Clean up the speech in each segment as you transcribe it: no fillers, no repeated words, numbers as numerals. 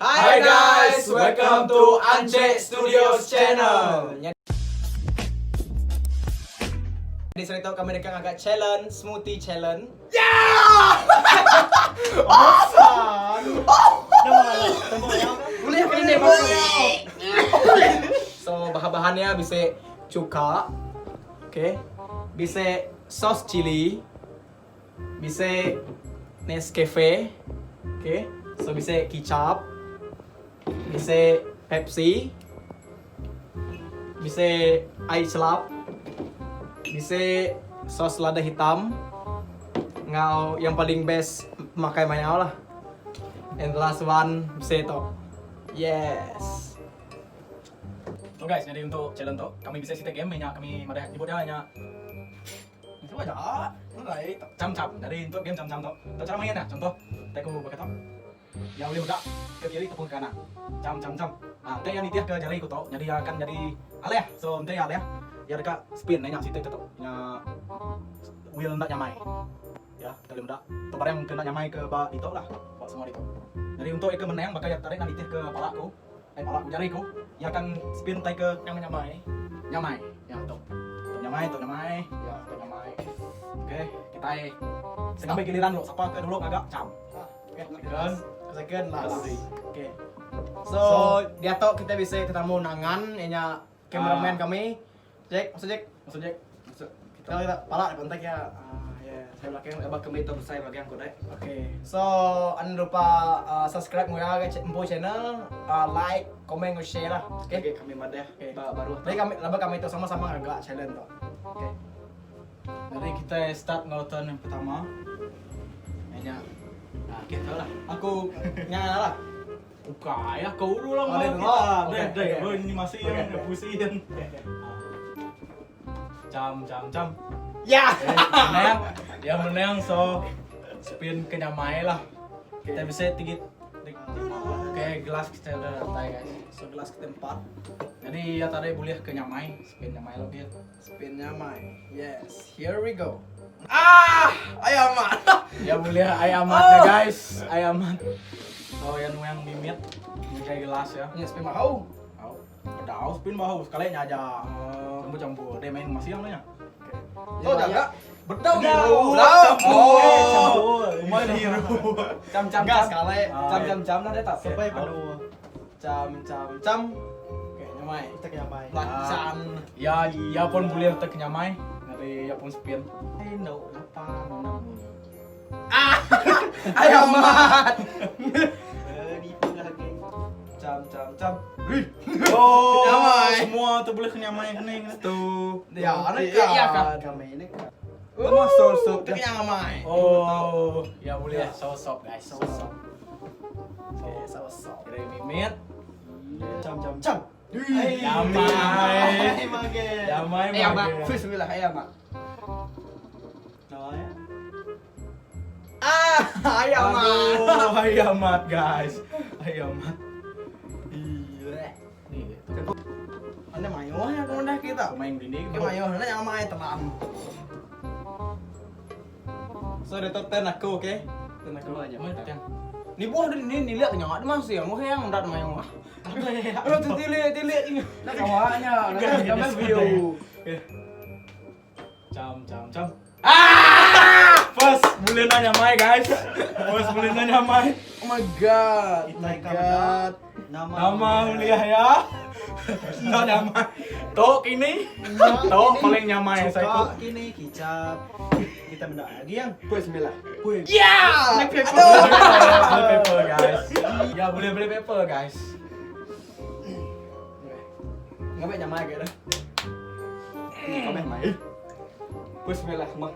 Hi guys, welcome to Ance Studios channel. Di sini tahu kami akan agak challenge, smoothie challenge. Boleh kan ini So bahan-bahannya bisa cuka, oke, bisa saus chili, bisa Nescafe, oke, so bisa kecap, bisa Pepsi, bisa air selap, bisa sos lada hitam, ngau yang paling best makai mayau lah. And the last one bisa itu. Yes. So guys, jadi untuk challenge tuh kami bisa sita game nya kami madah nyebutnya hanya itu aja. Mulai cam-cam. Dari untuk game cam-cam tuh. Cara mainnya contoh, teku berkata yang boleh buka ke kiri ataupun ke kanan. Cam-cam-cam. Nah, teh yang nitiah ke jari ku tuh. Jadi akan jadi ale ya. So, teh ale ya. Ya dekat spin nya situ itu tuh. Nya wheel ndak nyamai. Ya, kita boleh mudah. Tuh barang yang kena nyamai ke bak itu lah. Bak semua itu. Jadi untuk ikut menang bakal tarik nitiah ke palaku. Palaku jariku. Ya akan spin tay ke yang nyamai. Nyamai. Ya, tuh. Tuh nyamai, tuh nyamai. Ya, tuh nyamai. Oke, kita sampai giliran dulu. Siapa ke dulu agak cam. Oke, second last. Oke. So, dia tahu kita bisa ketemu nangan, nya cameraman kami. Masuk Jack. Kita pala kontak ya. Saya belakang abang kami itu besar bagian aku deh. Oke. So, jangan lupa subscribe ya Empo channel, like, komen, share lah. Oke. Kami madah baru. Tapi kami itu sama-sama agak challenge tuh. Oke. Jadi kita start nonton yang pertama. Nya. Nah, kita lah. Aku nyala lah. Buka ya, kau dulu lah kita. Deh, ini masih yang pusing. Cam. Ya. Yang menang so spin ke nyamai lah. Kita bisa tinggi. Oke, gelas kita udah rantai guys. So gelas kita 4. Jadi ya tadi boleh ke nyamai, spin nyamai lagi. Spin nyamai. Yes, here we go. Ayamat. Ya boleh ayamat ya guys, ayamat. So yang mimit kayak gelas ya. Ini spin bahu. Udah spin bahu sekali aja. Campur. Dia main masih yang lainnya. Oh jaga. Betul biru. Campur. Main biru. Cam. Cam lah dia tak. Sampai penuh. Cam. Oke, nyamai. Kita nyamai. Lacan. Ya pun boleh kita nyamai. Nanti ya pun spin. No, apa? Ayamat. Cam. Oh, nyamai. Semua tuh boleh kenyamai kening tuh. Ya, kan. Kami ini kan. Sosok itu nyamai. Oh, ya boleh sosok guys, sosok. Oke, sosok. Dari mimit. Cam. Nyamai. Bismillah, ayamat. Namanya? Ayamat guys. Ayamat. Anda mayo ya kalau kita main gini. Mayo anda yang main teman. So the top 10 aku, oke? 10 aku aja. Ni buah ni lihat nyawak masih yang mau yang ndak mayo. Ada tuh tilik ini. Nak kawanya, nak gambar video. Cam. First boleh nanya mai guys. Oh my god. Nama mulia ya. Nama. Tok ini. Tok paling nyamai saya tuh. Kini kicap. Kita benda lagi yang. Bismillah. Ya. Beli paper guys. Ya boleh beli paper guys. Ngapain nyamai gitu? Komen main. Bismillah mah.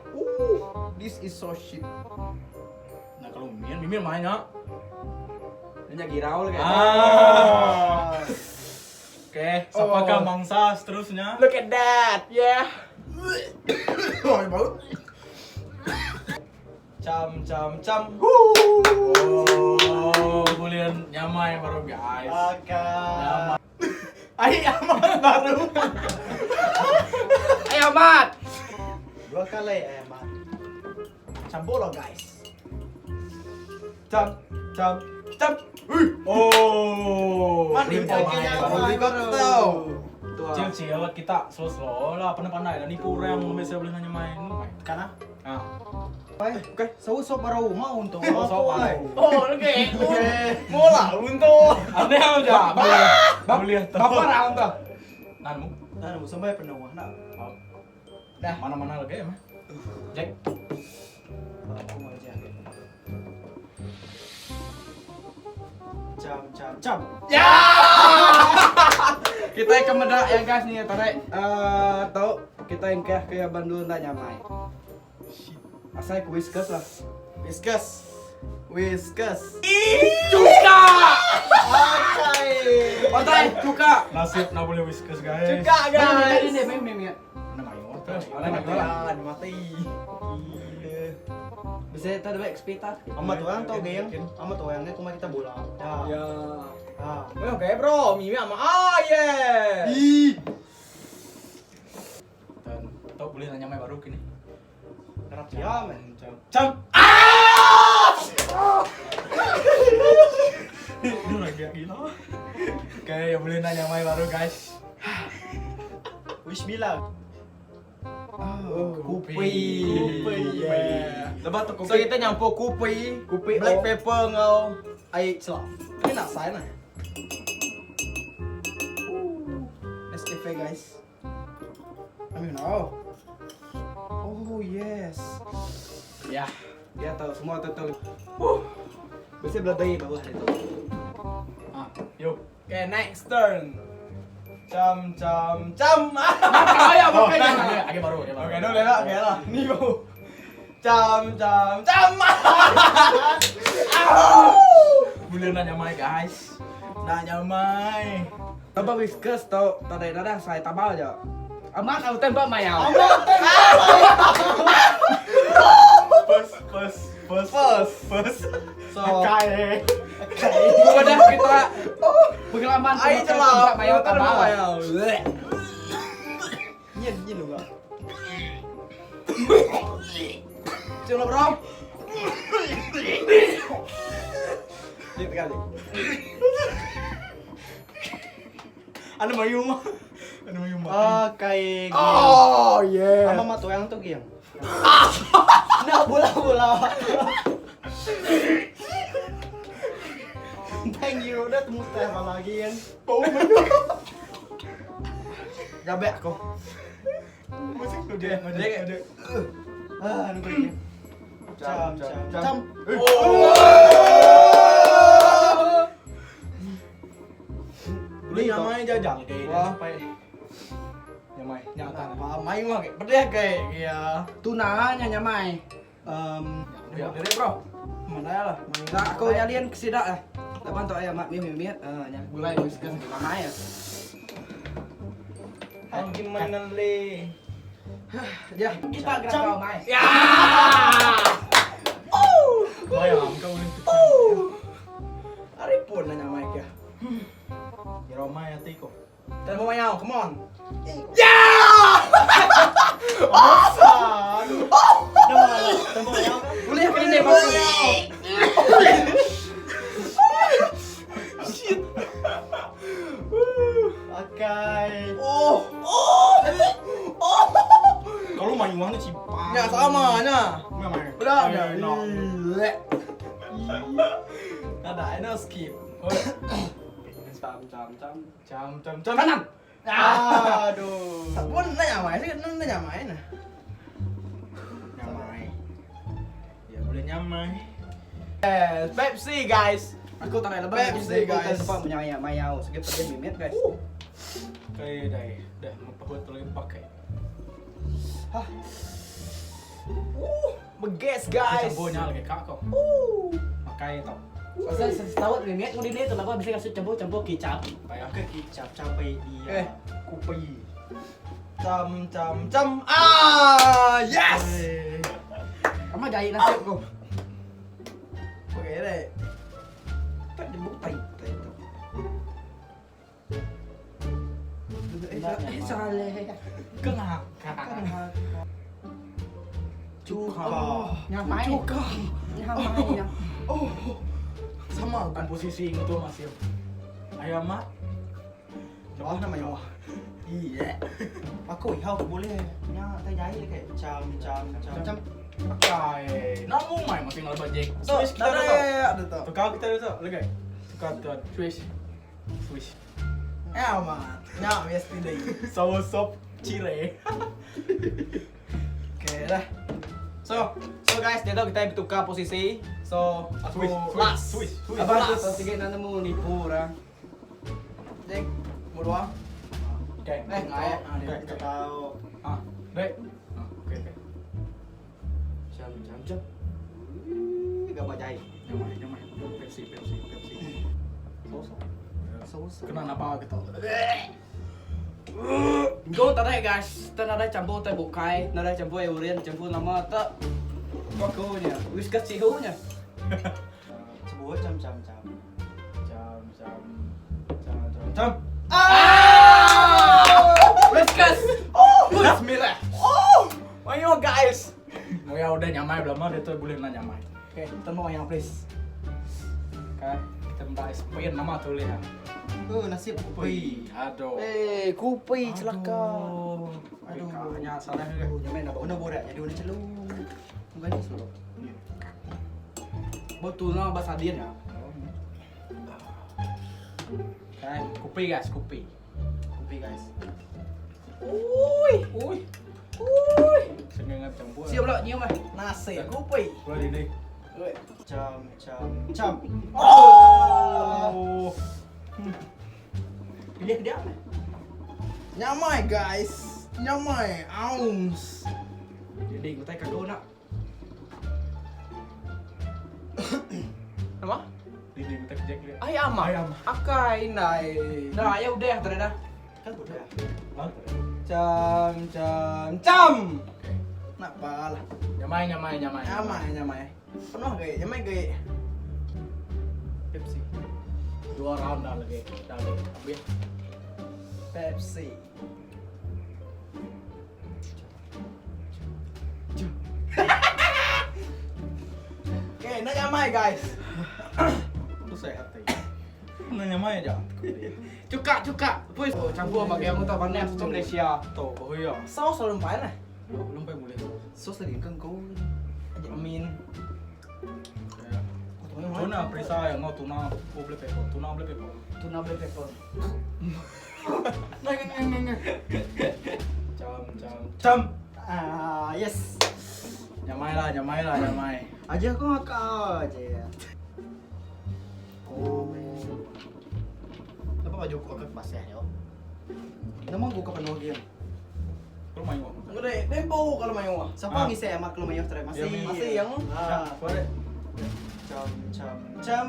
This is so shit. Nah kalau Mimin mainnya. Ini girau lagi. Oke, apakah mangsa seterusnya? Look at that, yeah. Cam. Oh, boleh nyamai baru guys. Nyamai. Ayamat baru. Ayamat. 2 kali ayamat. Campur loh guys. Cam. Oh. Baru tahu. Cil kita slow lah pandai-pandai lah nipu orang biasa boleh nanya main. Karena Ah. oke, so baru mau untuk Oke. Mola untuk. Aneh aja. Boleh Bapak ra untuk. Nanmu. nah mau sampai penuh nah. Dah. Mana-mana lagi ya, Mah. Jack. Aku mau aja. Jam. Ya. Kita ke medak ya guys nih tarik tahu kita yang kayak Bandung tak nyamai. Asal ku whiskas lah. Whiskas. Cuka. Otai cuka. Nasib na boleh whiskas guys. Cuka guys. Ini meme ya. Mana main Ada mati. Bisa tadi baik ekspektasi. Amat orang tau gayang. Amat orangnya cuma kita bola. Ya. Ah. Oke bro, Mimi sama yeah. Dan tahu boleh nanya main baru kini. Kerap ya men. Cam. Ini lagi gila. Kayak yang boleh nanya main baru guys. Wish bilang. Kupi. Yeah. Lepas tu so kita nyampur kupi, black pepper ngau air celak. Ini nak saya nah. Nescafe guys. Oh yes. Ya. Dia tahu semua tahu. Biasa beladai bawah itu. Ah, yuk. Okay, next turn. Cam. Makanya Oke baru. Oke, no lah, oke lah. Ni baru. Cam. Boleh nanya main guys. Nanya main. Coba whiskas tau tadi dah saya tabal aja. Aman aku tembak mayau. First. So, Kayak. udah kita pengalaman Ayo tembak mayau tabal. Nyen lu gak? Coba bro. Gitu kali. Ano mayung mah? Ano mayung mah? Ah, kayak gini. Oh yeah. Ama mat orang tuh giyang. Nah, bola. Thank you, udah temu teh apa lagi yang. Gabe aku. Musik tuh dia. Ah, anu begini. Cam. Boleh nyamai jajang kayak Wah. sampai nyamai nyata. Apa main mah kayak pedih kayak ya. Tunanya nyamai. Ya, dari bro. Mana lah. Nah, aku nyalian kesidak lah. Depan tuh ayam mak mie. Nya. Mulai whiskas. Lama ya. Gimana le? Ya, kita gerak kau mai. Ya. Bayang kau udah. Hari pun nanya mic ya. Ya Roma ya tiko. Dan mau mayau, come on. Boleh kan ini maksudnya. Pakai. Kalau main uangnya cipang. Ya sama nya. Nggak main. Udah. Ayo, Ada, I know skip. Cam. Kanan. Aduh. Pun nanya main sih, nanya main. Nyamai. Ya boleh nyamai. Pepsi guys. Aku tak ada lebih. Pepsi, guys. Tempat punya ayam mayau. Segitu dia mimit guys. Kayak dah mempahut lagi pakai. Beges guys. Campurnya lagi kak kok. Pakai tau. Pasal setahun mimit ngudi ni tu lah bisa kasih campur kicap. Kayak Ke kicap sampai dia. Kupi. Cam. Ah, yes. Kamu jahit nasib kau. Oke deh. Tak dibutai. Salah. kena. Cuka. Nyamai. Nyamai. Oh, sama Komposisi itu masih. Ayo mak. Wah namanya wah. Iya. Aku ihau boleh. Nya tay jahit kayak cam. Pakai. Namu main masih ngalap bajek. So, Swish kita ada. ada tuh. Tukar kita ada tuh. Lagi. Tukar tuh. Swish. Swish. Ya amat. Ya mesti deh. Saus sop cile. Oke dah. So guys, dia tahu kita bertukar posisi. So aku last. Swish. Apa tuh? Sige na nemu nipu orang. Jeng, mau doang. Oke. Nggak ya. Kayak kita tahu. Ah, dek. Oke. Cam. Gak mau jahit. Nyamai. Pepsi. Saus. Kena apa gitu? Go tadi guys, tadi campur teh bukai, tadi campur eurin, campur nama tak. Kokonya, whiskas cihunya. Sebuah cam. Cam. Whiskas. Bismillah. Ayo guys. Mau ya udah nyamai belum ada tuh boleh nanya nyamai. Oke, kita mau yang please. Kan kita minta explain nama tuh lihat. Nasib kupi. Aduh. Kupi Aduh. Hanya salah ya. Nyamain apa? Una borak jadi una celung. Bukan ini solo. Betul nama bahasa dia ya. Kan kupi guys, kupi. Kupi guys. Ui. Sengaja campur. Siap lah nyium ah. Nasi kupi. Boleh ini. Cam. Oh. Pilih dia apa? Nyamai guys. Nyamai. Aus. Jadi gue tanya kagak nak. Apa? Ini minta kejek dia. Ay ama. Akai nai. Nah, ya udah ternyata. Kan udah. Cam. Nak pala. Nyamai. Nyamai. Penuh gay. Nyamai gay. Pepsi. 2 round dah lagi. Ambil. Pepsi. Oke, nak nyamai guys. Itu sehat tadi. Nyamai aja. Cuka. Puis campur pakai yang utama nih di Malaysia. Tuh, oh iya. Saus selalu pakai lah. Belum boleh. Sos tadi kan kau. Amin. Tuna perisa yang mau tuna boleh pepper. Tuna black pepper. Cam. Yes. Nyamai lah. Aja aku ngakak aja ya. Oh. Apa baju kau ke pasnya yo? Nama gua kapan lagi ya? Kalau main gua. Gede, tempo kalau main wah. Siapa ngisi ya mak lu mayo try masih. Masih yang Boleh. Cam.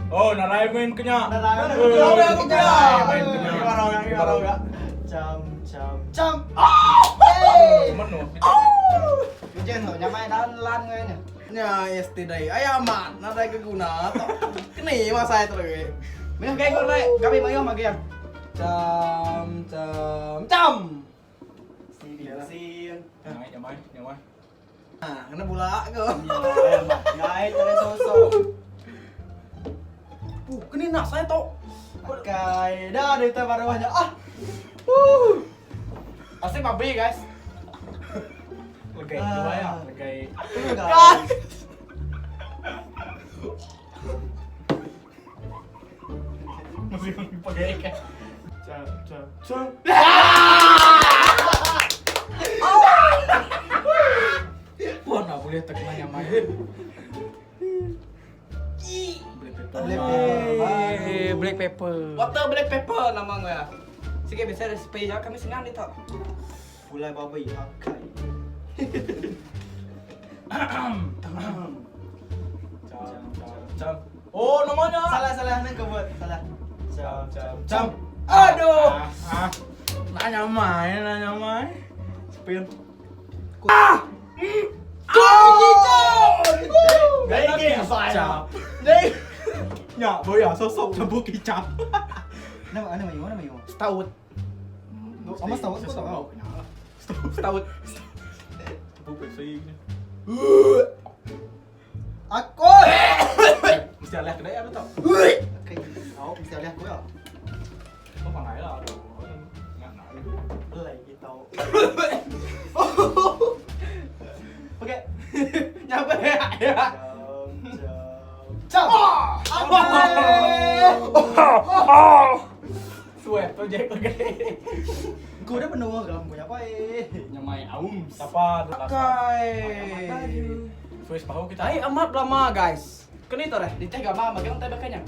Oh, narai main kenya. Narai main main kenya. Cam. Temen lo. Hujan tuh nyamai lan nya. Nya yesterday ayamat nada keguna to. Kene masa itu lagi. Minum kayak gue kami mayo magian. Cam. Sin. Nyamai. Nah, kena bola ke. Ngai tadi sosok. Kene nak saya to. Pakai dah di tempat bawahnya. Pasti babi guys. Legai dua ya, legai. Guys. Masih pakai ikan. Cam. Wah, nggak boleh terkena nyamai. Black pepper. Water black pepper nama gue ya. Sige bisa resipi ya kami senang nih to. Mulai babi pakai. Cam. Oh, namanya. Salah nang kebut. Salah. Cam. Aduh. Nak nyamai. Spin. Gaya kicap. Ya, boya sosok campur kicap. Nama mayo. Stout. Sama setahu aku tahu. Stout. Campur Pepsi. Aku. Mesti alih kedai ada tau. Oke. Aku mesti lihat aku ya. pandai lah. Aduh. Nggak naik. Belai kita. Oke. Nyampe ya. Jam. Sweat project lagi. Gue udah menunggu dalam gue apa Nyamai aum. Apa? Swiss bahu kita. Ay, amat lama guys. Kenito deh. Di teh gak mama, magang teh bakanya.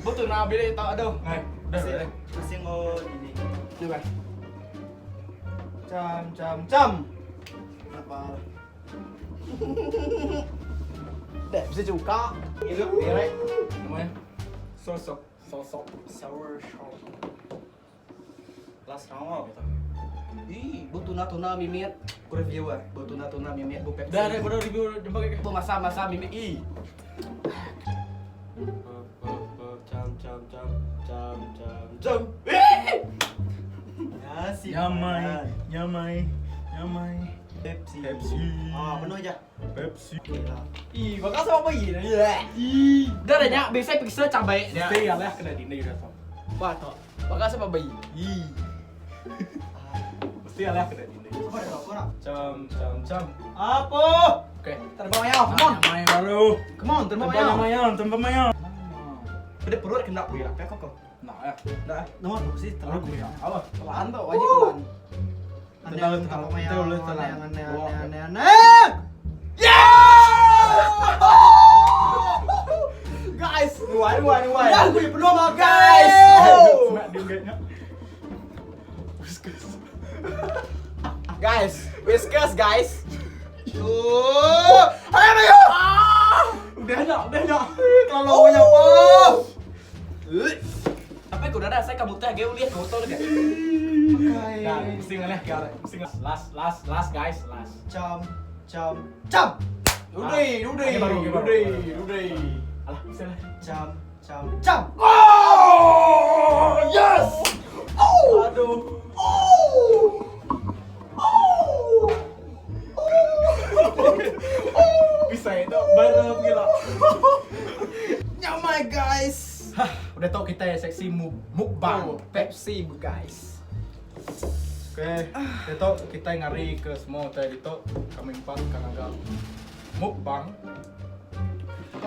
Betul na bili tao aduh. Ngai, udah udah. Masih mau ini. Coba. Jam. Apa? Deh, bisa juga. Itu direk. Namanya sosok. Sour show. Last round. Ih, bu tuna mimit. Ku review bu tuna mimit bu Pepsi. Udah bener review jempol kayak. Bu masa mimit. Ih. Jam. Asik. Nyamai. Pepsi. Pepsi. Ah, penuh aja. Pepsi. Ih, bakal sama apa ini? Ih. Udah ada nyak, biasanya pixel cabai. Mesti ya lah kena dini udah tau. Wah, toh. Bakal sama bayi. Ih. Mesti ya lah kena dini. Apa ada apa? Jam. Apa? Oke, terbang ayo, come on. Nyamai baru. Come on, terbang ayo. Tempat mayan. Beda perut kena berak kayak kok. Nah ya. Dah, nomor berapa sih? Terlalu gue ya. Apa? Pelan tuh, wajib pelan. Terlalu telan. Aneh. Guys, nuai. Ya, gue penuh sama guys. Semak dia kayaknya. Guys, whiskas guys. Ayo. Udah nyak. Kalau banyak apa? Tapi aku udah saya kamu teh gue lihat foto deh. Nah, mesti ngeleh kare. Mesti last guys, last. Jam. Udah. Baru. Alah, bisa lah. Jam. Oh, yes. Aduh. Bisa itu bareng gila. Nyamai guys. Udah tau kita ya seksi mukbang. Pepsi guys. Oke, itu kita ngari ke semua tadi itu kami empat kan agak mukbang